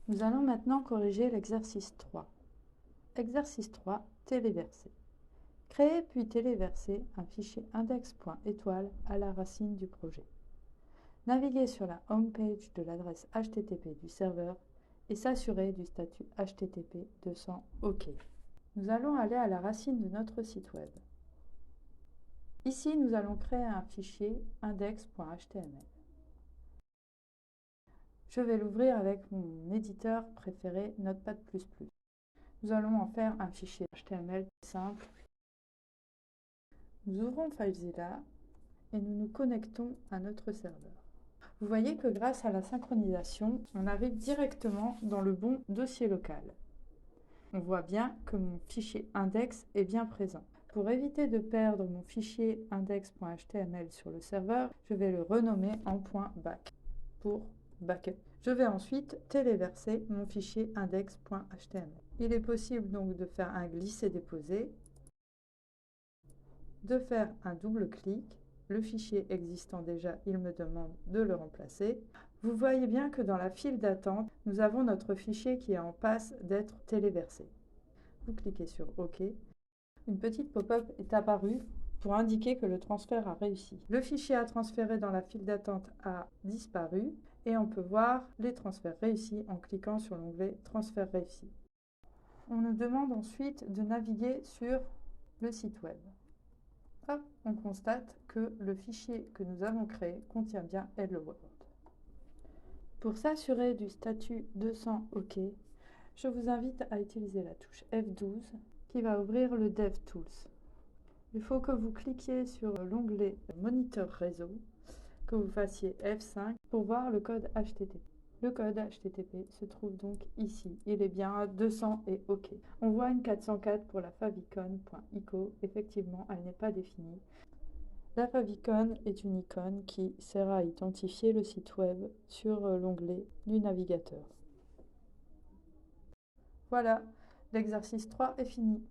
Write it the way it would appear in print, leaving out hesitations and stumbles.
Nous allons maintenant corriger l'exercice 3. Exercice 3, téléverser. Créer puis téléverser un fichier index.étoile à la racine du projet. Naviguer sur la home page de l'adresse HTTP du serveur et s'assurer du statut HTTP 200 OK. Nous allons aller à la racine de notre site web. Ici, nous allons créer un fichier index.html. Je vais l'ouvrir avec mon éditeur préféré Notepad++. Nous allons en faire un fichier HTML simple. Nous ouvrons FileZilla et nous nous connectons à notre serveur. Vous voyez que grâce à la synchronisation, on arrive directement dans le bon dossier local. On voit bien que mon fichier index est bien présent. Pour éviter de perdre mon fichier index.html sur le serveur, je vais le renommer en .back pour backup. Je vais ensuite téléverser mon fichier index.html. Il est possible donc de faire un glisser-déposer, de faire un double clic. Le fichier existant déjà, il me demande de le remplacer. Vous voyez bien que dans la file d'attente, nous avons notre fichier qui est en passe d'être téléversé. Vous cliquez sur OK. Une petite pop-up est apparue pour indiquer que le transfert a réussi. Le fichier à transférer dans la file d'attente a disparu et on peut voir les transferts réussis en cliquant sur l'onglet Transfert réussi. On nous demande ensuite de naviguer sur le site web. Hop, on constate que le fichier que nous avons créé contient bien Hello World. Pour s'assurer du statut 200 OK, je vous invite à utiliser la touche F12 qui va ouvrir le DevTools. Il faut que vous cliquiez sur l'onglet Moniteur réseau, que vous fassiez F5 pour voir le code HTTP. Le code HTTP se trouve donc ici. Il est bien 200 et OK. On voit une 404 pour la favicon.ico. Effectivement, elle n'est pas définie. La favicon est une icône qui sert à identifier le site web sur l'onglet du navigateur. Voilà, l'exercice 3 est fini.